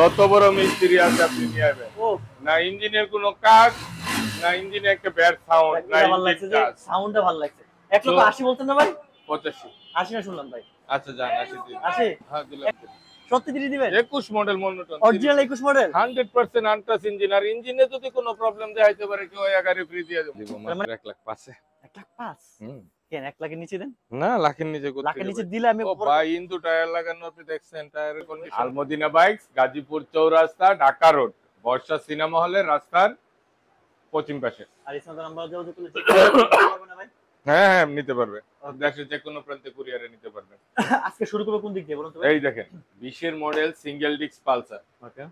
যত বড় মিস্ত্রি আছে আপনি নিয়ে আসবেন। না ইঞ্জিনের কোনো কাজ, না ইঞ্জিনে একটা ব্যাড সাউন্ড, না ইঞ্জিন কাজ। সাউন্ডটা ভালো লাগছে। 1,80,000 বলতেন না ভাই? 85 80 না শুনলাম ভাই। আচ্ছা যান 80 দিন। 80? হ্যাঁ দিলাম। সত্যি দিয়ে দিবেন? 21 মডেল মনোটন। Original 21 model? 100% untouch engine. আর ইঞ্জিনে যদি কোনো প্রবলেম দেখাইতে পারে কেউ ওই গাড়ি ফ্রি দিয়ে দেব। মাত্র 1,05,000 1,05,000? হুম। কেন 1 লাখের নিচে দেন? না লাখের নিচে করতে লাখের নিচে দিলে আমি ও ভাই ইন্দু টায়ার লাগানো আপনি দেখছেন টায়ারের কন্ডিশন। আলমদিনা বাইকস, গাজীপুর চৌরাস্তা, ঢাকা রোড, বর্ষা সিনেমা হলের রাস্তার পশ্চিম পাশে। আর এই নাম্বার যোগাযোগ করলে ঠিক পারবে না ভাই? হ্যাঁ হ্যাঁ নিতে পারবে। দেশের যে কোনো প্রান্তে কুরিয়ারে নিতে পারবেন। আজকে শুরু করব কোন দিক দিয়ে বলুন তো ভাই? এই দেখেন 20 এর মডেল সিঙ্গেল ডিস্ক পালসার। ওকে।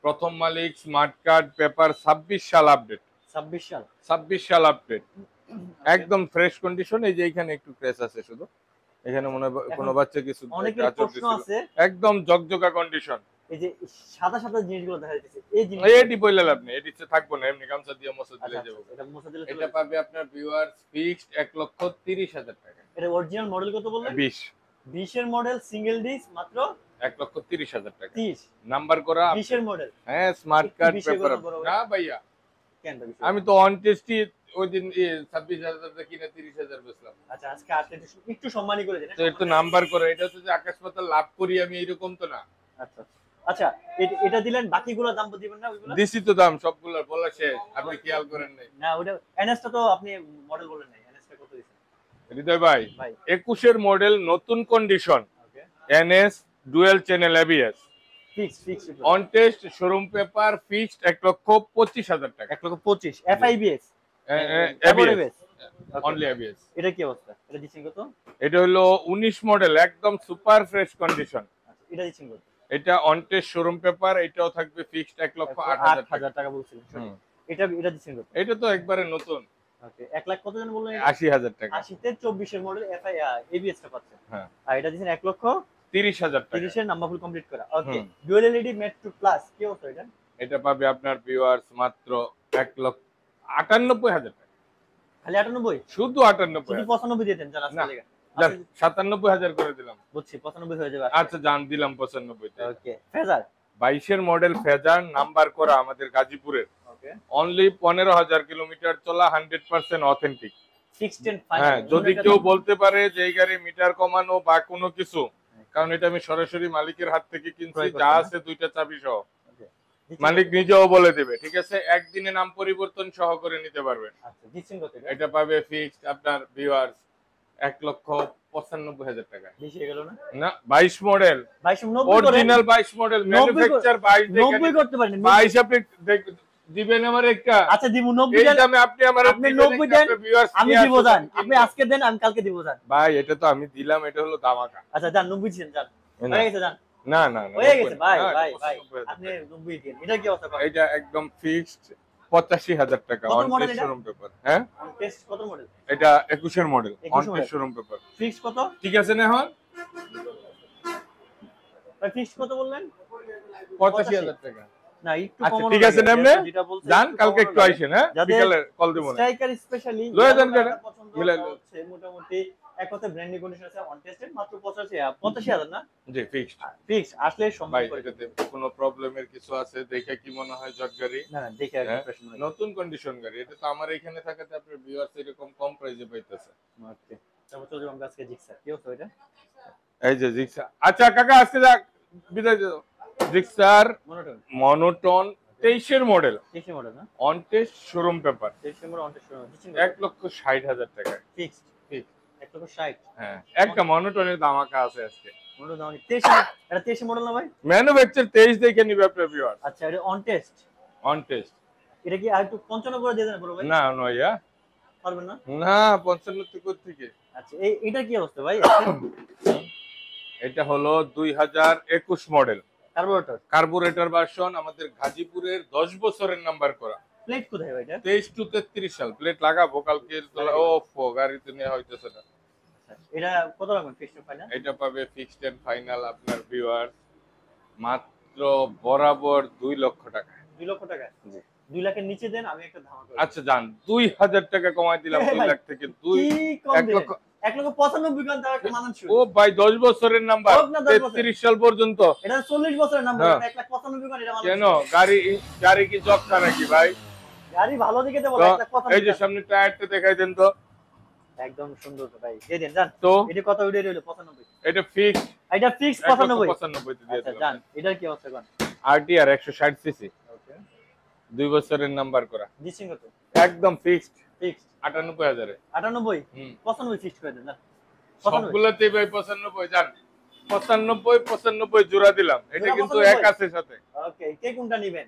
প্রথম মালিক, স্মার্ট কার্ড, পেপার 26 সাল আপডেট। 26 সাল? 26 সাল আপডেট। একদম ফ্রেশ কন্ডিশন। এই যে এখানে একটু ক্র্যাশ আছে শুধু। এখানে মনে হয় কোনো বাচ্চা কিছু অনেকের প্রশ্ন আছে। একদম জকজকা কন্ডিশন। এই যে সাদা সাদা জিনিসগুলো দেখা যাচ্ছে এই জিনিস এডি বইলা লাভ নেই, এডিতে থাকবো না, এমনি গামছা দিয়ে মোছা দিলে যাবে। এটা মোছা দিলে এটা পাবে আপনার ভিউয়ার্স ফিক্সড 1,30,000 টাকা। এটা অরিজিনাল মডেল কত বললেন? 20 এর মডেল সিঙ্গেল ডিস্ক মাত্র 1,30,000 টাকা। 30 নাম্বার করা 20 এর মডেল। হ্যাঁ স্মার্ট কার্ড পেপার। না ভাইয়া কেন আমি তো অন টেস্টি ওই দিন 26,000 টাকা কিনে 30,000 বেচলাম। আচ্ছা আজকে আসলে একটু সম্মানী করে দেন। তো একটু নাম্বার করে, এটা হচ্ছে যে আকাশ পাতাল লাভ করি আমি এরকম তো না। আচ্ছা আচ্ছা এটা দিলেন, বাকিগুলো দাম দিবেন না ওইগুলো? দিছি তো দাম সবগুলোর বলা শেষ, আপনি খেয়াল করেন নাই। না ওটা এনএসটা তো আপনি মডেল বলেন নাই, এনএসটা কত দিছেন? হৃদয় ভাই 21 এর মডেল নতুন condition, okay, NS dual channel ABS, fix on test showroom paper, fixed 1,25,000 টাকা। 1,25,000 এফআইবিএস এবিএস অনলি এবিএস। এটা কি অবস্থা? এটা দিচ্ছেন কত? এটা হলো 19 মডেল, একদম সুপার ফ্রেশ কন্ডিশন। এটা দিচ্ছেন কত? এটা অন টেস্ট শোরুম পেপার, এটাও থাকবে ফিক্সড 1,08,000 টাকা বলছিলেন। এটা দিচ্ছেন কত? এটা তো একবারে নতুন। ওকে 1 লাখ কত জন বললেন? 80,000 টাকা। 80 তে 24 এর মডেল এবিএস টা পাচ্ছেন। হ্যাঁ আর এটা দিচ্ছেন 1,30,000 টাকা। 30 এর নাম্বার ফুল কমপ্লিট করা। ওকে, ডুয়াল এলইডি মেট্রো প্লাস কি অবস্থা এটা? এটা পাবে আপনার ভিউয়ার্স মাত্র 1,98,000 টাকা। খালি 98? শুধু 98। শুধু 95 দিয়ে দেন জানা আছে। জান 97,000 করে দিলাম। বুঝছি 95 হয়ে যাবে। আচ্ছা জান দিলাম 95 তে। ওকে, ফেজার 22 এর মডেল ফেজার, নাম্বার করা আমাদের গাজীপুরের। ওকে, অনলি 15,000 কিলোমিটার চলা, 100% অথেন্টিক। Fixed and final. হ্যাঁ যদি কেউ বলতে পারে যে এই গাড়ি মিটার কমানো বা কোনো কিছু, কারণ এটা আমি সরাসরি মালিকের হাত থেকে কিনছি, যা আছে দুইটা চাবি সহ, মালিক নিজেও বলে দেবে, ঠিক আছে, একদিনে নাম পরিবর্তন সহ করে নিতে পারবেন। আচ্ছা দিচ্ছেন কত? এটা পাবে ফিক্সড আপনার ভিউয়ার্স 1,95,000 টাকা। বেশি হয়ে গেল না? না 22 মডেল, 22 অরিজিনাল 22 মডেল, ম্যানুফ্যাকচার 22। 90 করতে পারেন? 22 আপনি দিবেন আমার একটা। আচ্ছা দিব 90 এই দামে আপনি আমার 90 দেন, আমি দিব জান। আপনি আজকে দেন, আমি কালকে দিব জান। ভাই এটা তো আমি দিলাম, এটা হলো দামাকা। আচ্ছা জান 90 দিবেন জান। হয়ে গেছে জান। না না হয়ে গেছে ভাই আপনি 90 দিন। এটা কি অবস্থা? এটা একদম ফিক্সড 85,000 টাকা। On test showroom paper. হ্যাঁ অন টেস্ট কত মডেল? এটা 21 এর model, on test showroom paper. Fix কত? ঠিক আছে না এখন? ভাই ফিক্স কত বললেন? 85,000 টাকা। না একটু আচ্ছা কমানো। ঠিক আছে না এমনি জান, কালকে একটু আইসেন। হ্যাঁ বিকালে কল দেব না। স্ট্রাইকার স্পেশালি লয়ে দেন কেন মিলাই হচ্ছে মোটামুটি এক কথা ব্র্যান্ড কন্ডিশন আছে, অন টেস্টেড মাত্র 85,000 না? জি ফিক্সড। ফিক্স আসলে সম্ভব ভাই এটাতে কোনো প্রবলেমের কিছু আছে দেখে কি মনে হয় জট গাড়ি? না না দেখে ফ্রেশ মনে হয়। নতুন কন্ডিশন গাড়ি, এটা তো আমার এখানে থাকাতে আপনার ভিউয়ার্স এরকম কম প্রাইসে পাইতেছে। ওকে তারপর চলে যাবো আজকে জিক্সার। কি হচ্ছে এটা? এই যে জিক্সার। আচ্ছা কাকা আজকে যা বিদায় দাও। জিক্সার মনোটন 23 এর মডেল। 23 এর মডেল না? On test showroom paper. 23 এর মডেল অন টেস্ট শোরুম। 1,60,000 টাকা। ফিক্সড। 1,60,000। হ্যাঁ একটা মনোটনের দামাকা আছে আজকে। মডেল দাম 23 এটা 23 মডেল না ভাই? ম্যানুফ্যাকচার 23 দেখে নিবে আপনার ভিউয়ার। আচ্ছা এটা অন টেস্ট। On test. এটা কি আর একটু 55 করে দিয়ে দেন বড় ভাই? না নয়া পারবেন না? না 55 তে কোথা থেকে? আচ্ছা এটা কি অবস্থা ভাই? এটা হলো 2021 মডেল কার্বোরেটর ভার্সন, আমাদের গাজীপুরের 10 বছরের নাম্বার করা। প্লেট কোথায় ভাই এটা? 23 টু 33 সাল। প্লেট লাগাবো কালকে। ওফো গাড়িতে নিয়ে হইতেছে না। এটা কত রাখবেন ফিক্সড ফাইনাল? এটা পাবে ফিক্সড এন্ড ফাইনাল আপনার ভিউয়ার মাত্র বরাবর 2 লক্ষ টাকা। 2 লক্ষ টাকা? জি 2 লাখের নিচে দেন, আমি একটা ধামা করব। আচ্ছা জান 2,000 টাকা কমাই দিলাম 2 লাখ থেকে 1 লক্ষ 1,95,000 গান তার একটা মানানসই। ও ভাই 10 বছরের নাম্বার, হোক না 10 বছর। 33 সাল পর্যন্ত। এটা 40 বছরের নাম্বার, হ্যাঁ। 1,95,000 গান এটা মানানসই। কেন গাড়ি কি জক্কা নাকি ভাই? গাড়ি ভালো দিকে দেবো, তো 1,95,000 এই যে সামনে টায়ারটা দেখাই দেন তো। একদম সুন্দর তো ভাই, দিয়ে দেন জান। তো এটা কত উঠে রইলো? 95। এটা ফিক্স, এটা ফিক্স 95। 95 তে দিয়ে আচ্ছা দিলাম। জান, এটার কি অবস্থা কোন? RTR 160 সিসি, ওকে, 2 বছরের নাম্বার করা, দিচ্ছেন কত? একদম ফিক্সড ফিক্স 98000 এ। 98। হুম। 95 ফিক্স করে দেন জান। 95। সবগুলোতে ভাই 95 জান, 95 জোড়া দিলাম। এটা জোড়া কিন্তু 95? এক আছে সাথে। ওকে, কে কোনটা নেবেন?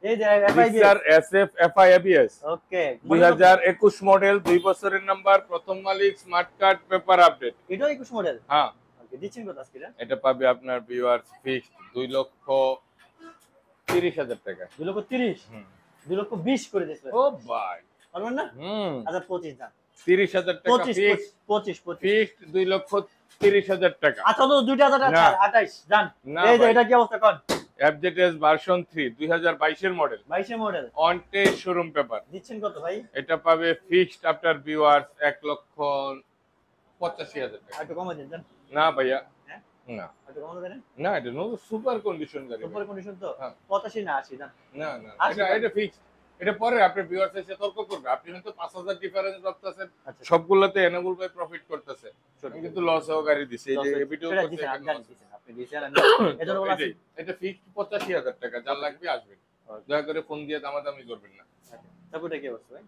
এই যে FIBS। Gixxer SF FI ABS ওকে, 2021 মডেল, 2 বছরের নাম্বার, প্রথম মালিক, স্মার্ট কার্ড, পেপার আপডেট। এটাও 21 মডেল। হ্যাঁ, ওকে, দিচ্ছেন কত আজকে এটা? এটা পাবে আপনার ভিউয়ার্স ফিক্সড 2,30,000 টাকা। 2,30,000। হুম। 2,20,000 করে দিচ্ছেন। ও ভাই, পারবেন না? হুম, আচ্ছা 25 দাম। 30,000 টাকা 25 ফিক্সড, 25 ফিক্সড 2,30,000 টাকা। আচ্ছা তো 2,000 টাকা না। 28 জান। না এই যে ভাই। এটা কি অবস্থা কোন? FZS ভার্সন 3 2022 এর model, 22 model. On test showroom paper. দিচ্ছেন কত ভাই? এটা পাবে ফিক্সড আফটার ভিউয়ার্স 1,85,000 টাকা। আর একটু কমাই দেন জান। না ভাইয়া, হ্যাঁ? না আর একটু কমানো দেন। না, এটা নো সুপার কন্ডিশন গাড়ি ভাই। সুপার কন্ডিশন তো? হ্যাঁ। 85 না 80 জান। না না, 80 এটা ফিক্সড। এটা পরে আপনি ভিউয়ার্স এসে তর্ক করবে, আপনি হয়তো 5,000 ডিফারেন্স রাখতেছেন, আচ্ছা। সবগুলোতে এনাবুল ভাই প্রফিট করতেছে, আমি কিন্তু লস হওয়া গাড়ি দিছি। এই যে এই ভিডিও সেটা করতে দিছেন, এখানে জান loss। দিছেন, আপনি দিছেন আমি এজন্য বলছি। এটাই, এটা ফিক্সড 85,000 টাকা, যার লাগবে আসবেন, দয়া করে ফোন দিয়ে দামাদামি করবেন না। তারপর এটা কি অবস্থা ভাই?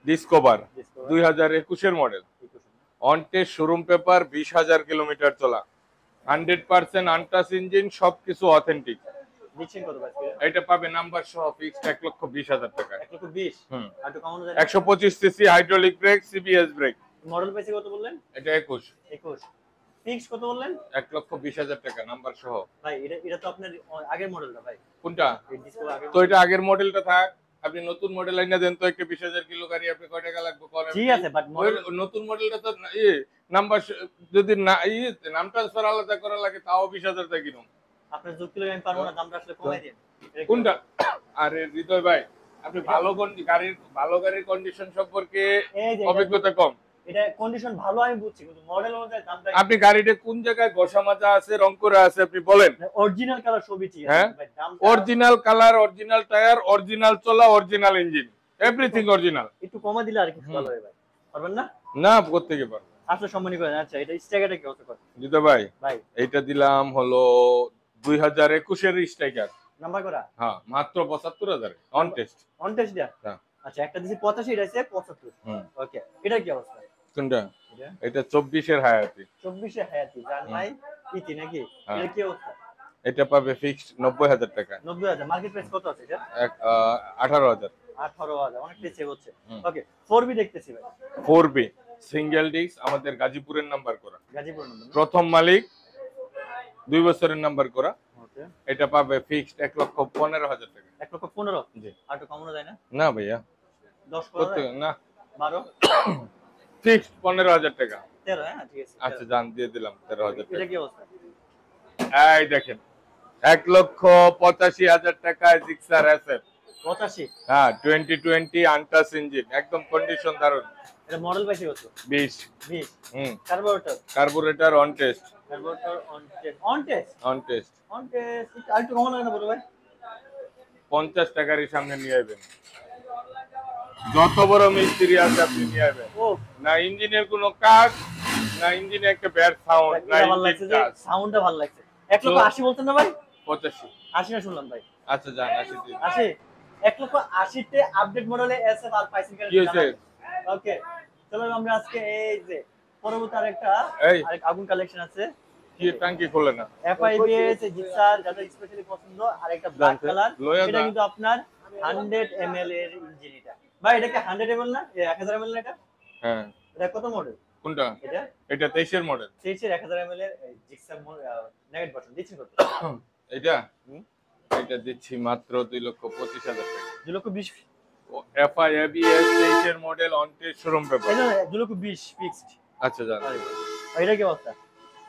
ডিসকভার Discover 2021 এর model, 21 on test showroom paper, 20,000 kilometre চলা, 100% আনটাচ ইঞ্জিন, সবকিছু অথেন্টিক। দিচ্ছেন কত ভাই আজকে? এটা পাবে নাম্বার সহ ফিক্সড 1,20,000 টাকা। 1,20,000। হুম। আর একটু কমানো যায়? 125 CC hydraulic brake, CBS brake. Model পাইছে কত বললেন? এটা 21, 21। ফিক্স কত বললেন? 1,20,000 টাকা নাম্বার সহ। ভাই এটা তো আপনার আগের মডেলটা ভাই। কোনটা? এই ডিসকভার আগের তো এটা আগের মডেলটা থাক, আপনি নতুন মডেল আইনা দেন তো, একটা 20,000 কিলো গাড়ি আপনি কয় টাকা লাগবে করেন। ঠিক আছে, বাট মডেল নতুন মডেলটা তো নাম্বার যদি না নাম ট্রান্সফার আলাদা করা লাগে তাও 20,000 টাকা কিনুন। আপনার যুক্তি লাগে আমি পারবো না, দামটা আসলে কমাই দিন। এটা কি? কোনটা? আরে হৃদয় ভাই, আপনি ভালো গাড়ির কন্ডিশন সম্পর্কে এই যে অভিজ্ঞতা কম। এটা কন্ডিশন ভালো আমি বুঝছি, কিন্তু মডেল অনুযায়ী দামটা আপনি গাড়িটা কোন জায়গায় ঘষা মাজা আছে, রং করা আছে আপনি বলেন। অরিজিনাল কালার ছবি ঠিক হ্যাঁ? আছে ভাই, দামটা original colour, original tyre, original চলা, অরিজিনাল ইঞ্জিন, এভরিথিং অরিজিনাল। একটু কমা দিলে আর কি ভালো হয় ভাই। পারবেন না? না করতে কি পারবো। আসলে সম্মানী করেন। আচ্ছা এটা স্ট্রাইকারটা কি অবস্থা কত হৃদয় ভাই, ভাই? এইটা দিলাম হলো 2021 এর স্ট্রাইকার। নাম্বার করা হ্যাঁ, মাত্র 75,000 অন টেস্ট। অন টেস্ট দেয়া? হ্যাঁ। আচ্ছা একটা দিছি 85, এটা আছে 75। হুম। ওকে, এটা কি অবস্থা? কোনটা? এটা এটা 24 এর হায়াতি। 24 এ হায়াতি জান ভাই, ইতি নাকি? হ্যাঁ। এটা কি অবস্থা? এটা পাবে ফিক্সড 90,000 টাকা। 90,000। মার্কেট প্রাইস কত আছে এটা? 18,000। 18,000, অনেক সেভ হচ্ছে। হুম। ওকে, 4B দেখতেছি ভাই। 4B সিঙ্গেল ডিস্ক, আমাদের গাজীপুরের নাম্বার করা, গাজীপুর নম্বর। প্রথম মালিক, 2 বছরের নাম্বার করা। ওকে, এটা পাবে ফিক্সড 1,15,000 টাকা। 1,15,000। জি। আর একটু কমানো যায় না? না ভাইয়া, 10 করা করতে যায়? না, 12, ফিক্সড 15,000 টাকা। 13, হ্যাঁ ঠিক আছে। আচ্ছা জান দিয়ে দিলাম 13,000 এটা টাকা। কি অবস্থা? এই দেখেন 1,85,000 টাকায় জিক্সার SF। 85। হ্যাঁ, 2020 আনটাচ ইঞ্জিন, একদম কন্ডিশন দারুন। এটা মডেল পাইছে কত? 20। 20। হুম। Carburettor carburettor on test. On test. On test. On test. On test. আর একটু কমানো যায় না বড় ভাই? 50 টাকারই সামনে নিয়ে আসবেন, যত বড় মিস্ত্রি আছে আপনি নিয়ে আসবেন। ও না ইঞ্জিনের কোনো কাজ, না ইঞ্জিনে একটা ব্যাড সাউন্ড, না এটা ভালো লাগছে ইঞ্জিন যে কাজ। সাউন্ডটা ভালো লাগছে। 1,80,000 বলতেন না ভাই? 85। 80 না শুনলাম ভাই। আচ্ছা যান 80 দিন। 80। 1,80,000 তে আপডেট মডেলে SF আর পাইছেন কেন? কি হয়েছে? ওকে, চলো আমরা আজকে এই যে পরবর্তী আরেকটা এই আগুন কালেকশন আছে। কি টাঙ্কি খোলে না? FIBS জিক্সার যাদের স্পেশালি পছন্দ, আর একটা ব্ল্যাক জানতে? কালার। লয়া এটা যা। কিন্তু আপনার 100 ml এর ইঞ্জিন এটা। ভাই এটা কি 100 ml না? 1000 ml না এটা? হ্যাঁ। এটা কত মডেল? কোনটা? এটা এটা 23 এর মডেল। 23 এর 1000 ml এর জিক্সার নেগেট ভার্সন দিচ্ছেন কত? এটা হুম। এটা দিচ্ছি মাত্র 2,25,000 টাকা। 2,20,000। FIBS 23 এর model on test showroom paper. এটা 2,20,000 ফিক্সড। আচ্ছা জান। এটা কি অবস্থা?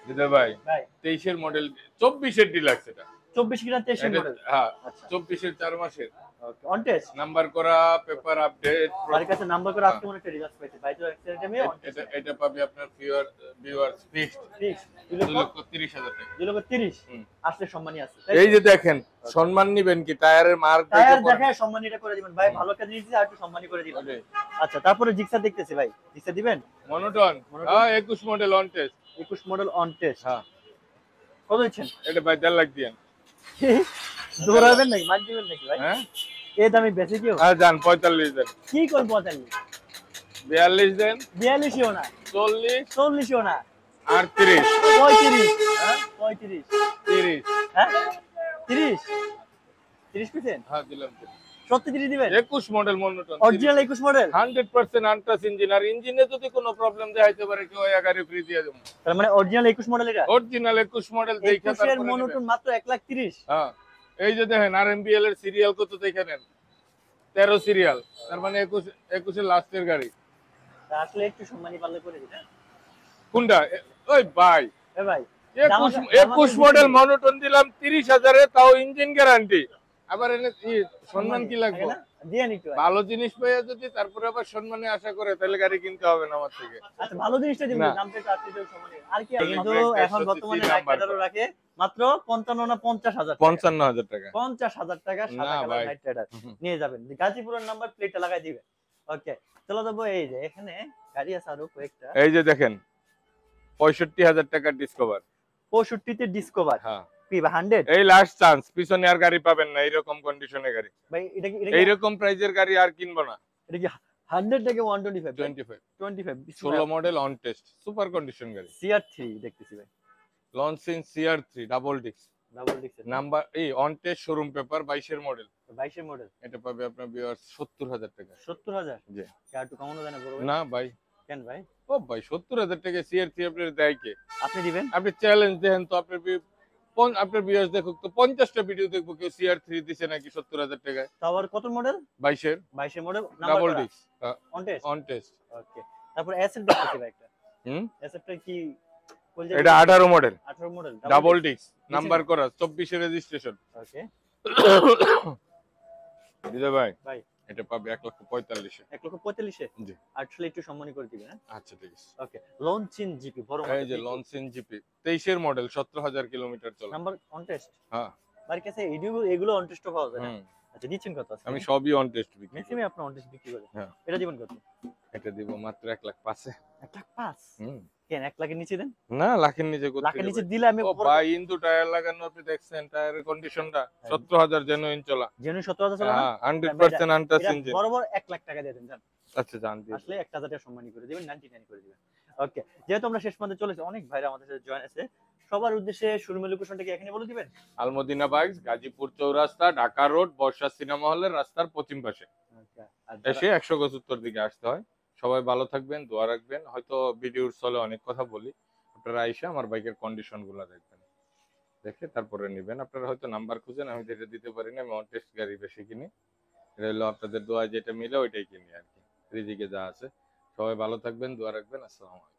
দিদা ভাই ভাই 23 এর মডেল, 24 এর ডিলাক্স এটা। 24 কিনা 23 এর এটা মডেল। হ্যাঁ, আচ্ছা 24 এর 4 মাসের। ওকে অন টেস্ট নাম্বার করা পেপার আপডেট। বাড়ির কাছে নাম্বার করে আজকে মনে একটা রিজাল্ট পাইছে ভাই, তো অ্যাক্সিডেন্টে আমি অন টেস্ট এটা পাবে আপনার ভিউয়ার্স ফিক্সড ফিক্স 2,30,000 টাকা। 2,30,000 আসলে সম্মানই আছে। এই যে দেখেন সম্মান নিবেন কি টায়ারের মার্ক টায়ার দেখে সম্মানীটা করে দিবেন ভাই, ভালো কাজ দিয়েছি আর একটু সম্মানী করে দিবেন। আচ্ছা তারপরে জিক্সার দেখতেছি ভাই, জিক্সার দিবেন? মনোটন হ্যাঁ 21 model on test. 21 model on test. হ্যাঁ কত দিচ্ছেন? এটা ভাই 1.5 লাখ দিয়েন। দৌড়াবেন নাকি মার দিবেন নাকি ভাই? হ্যাঁ এই দামে বেশি কি? হ্যাঁ জান 45 দেন। কি করব 45? 42 দেন। 42ও না, 40 40ও না, আর 30। 35। হ্যাঁ 35 30 হ্যাঁ 30 30 পেছেন? হ্যাঁ দিলাম। সত্যি 30 দিবেন? 21 মডেল মনোটন অরিজিনাল 21 মডেল 100% আনটাচ ইঞ্জিন। আর ইঞ্জিনে যদি কোনো প্রবলেম দেখাইতে পারে কেউ গাড়ি ফ্রি দিয়ে দেব। তার মানে অরিজিনাল 21 মডেল এটা? অরিজিনাল 21 মডেল দেখা 21 এর তারপরে মনোটন মাত্র 1,30,000। হ্যাঁ এই যে দেখেন আরএমবিএল এর সিরিয়াল কত দেখে নেন, 13 সিরিয়াল, তার মানে 21 এর লাস্টের গাড়ি। তা আসলে একটু সম্মানী পারলে করে দিবেন। কোনটা ওই ভাই এ ভাই 21 মডেল মনোটন দিলাম 30,000 এ, তাও ইঞ্জিন গ্যারান্টি। আবার এনে সম্মান কি লাগবে? দিয়েন একটু ভালো জিনিস পেয়ে যদি তারপরে আবার সম্মানে আশা করে তাহলে গাড়ি কিনতে হবে না আমার থেকে। আচ্ছা ভালো জিনিসটা দিবেন, দামটা একটু আপনি দেন সম্মানী। আর কি কিন্তু এখন বর্তমানে রাইডারও রাখে মাত্র 55 না 50,000 টাকা। 55,000 টাকা 50,000 টাকা সাদা না কালার ভাই। রাইডার নিয়ে যাবেন। গাজীপুরের নাম্বার প্লেটটা লাগাই দিবেন। ওকে চলো দেবো। এই যে এখানে গাড়ি আছে আরো কয়েকটা। এই যে দেখেন 65,000 টাকার ডিসকভার। 65 তে ডিসকভার। হ্যাঁ কি 100? এই লাস্ট চান্স, পিছনে আর গাড়ি পাবেন না এইরকম কন্ডিশনে গাড়ি। ভাই এটা কি এইরকম প্রাইজের গাড়ি আর কিনবো না। এটা কি 100 থেকে 125? 25 25 16 model on test super condition গাড়ি। CR3 দেখতেছি ভাই, launching CR3 double disc double ডিক্স নাম্বার এই অন টেস্ট শোরুম পেপার 22 এর মডেল। 22 এর মডেল। এটা পাবে আপনার ভিউয়ার্স 70,000 টাকা। 70,000? জি কি আর একটু কমানো যায় না বড় ভাই? না ভাই কেন ভাই? ও ভাই 70,000 টাকা CR3 আপনার দেয় কে? আপনি দিবেন? আপনি চ্যালেঞ্জ দেন তো আপনার আপনার ভিউয়ার্স দেখুক তো 50টা ভিডিও দেখবো কেউ CR3 দিছে নাকি 70,000 টাকায়। তাও আর কত মডেল? 22 এর 22 এর model double number disc on test. On test. Okay তারপর অ্যাসেট দেখতেছি ভাই একটা। অ্যাসেটটা কি এটা 18 model 18 model double disc number করা 24 এর রেজিস্ট্রেশন। ওকে দিদা ভাই ভাই এটা পাবে 1,45,000 এ। 1,45,000 জি আসলে একটু সম্মানী করে দিবেন। হ্যাঁ আচ্ছা ঠিক আছে। ওকে লঞ্চিন জিপি বড় এই যে লঞ্চিং জিপি 23 এর মডেল 17,000 কিলোমিটার চলা। Number on test. হ্যাঁ বাড়ির কাছে এগুলো অন টেস্ট পাওয়া যায় না? আচ্ছা দিচ্ছেন কত? আমি সবই অন টেস্ট বিক্রি করি। ম্যাক্সিমাম আপনি অন টেস্ট বিক্রি করেন। হ্যাঁ এটা দিবেন কত? এটা দিব মাত্র 1,05,000 এ। 1,05,000 কেন 1 লাখের নিচে দেন? না লাখের নিচে করতে লাখের নিচে দিলে আমি ও ভাই ইন্দু টায়ার লাগানো আপনি দেখছেন টায়ারের কন্ডিশনটা 17,000 জেনুইন চলা। জেনুইন 17,000 চলে না? হ্যাঁ 100% আনটাচ এটা ইঞ্জিন। বরাবর 1 লাখ টাকা দিয়ে দেন জান। আচ্ছা জান দিই আসলে 1,000 টাকা সম্মানী করে দিবেন, 99 করে দিবেন। ওকে যেহেতু আমরা শেষ পর্যন্ত চলেছি, অনেক ভাইরা আমাদের সাথে জয়েন আছে, সবার উদ্দেশ্যে শোরুমের লোকেশনটা কি এখানে বলে দিবেন? আলমদিনা বাইকস গাজীপুর চৌরাস্তা ঢাকা রোড বর্ষা সিনেমা হলের রাস্তার পশ্চিম পাশে। আচ্ছা আর এসে 100 গজ উত্তর দিকে আসতে হয়। সবাই ভালো থাকবেন, দোয়া রাখবেন। হয়তো ভিডিওর চলে অনেক কথা বলি, আপনারা আইসা আমার বাইকের কন্ডিশন গুলা দেখবেন, দেখে তারপরে নেবেন। আপনারা হয়তো নাম্বার খুঁজেন, আমি যেটা দিতে পারি না, আমি অন টেস্ট গাড়ি বেশি কিনি। এটা হলো আপনাদের দোয়া যেটা মিলে ওইটাই কিনি আর কি, রিজিকে যা আছে। সবাই ভালো থাকবেন, দোয়া রাখবেন। আসসালামু আলাইকুম।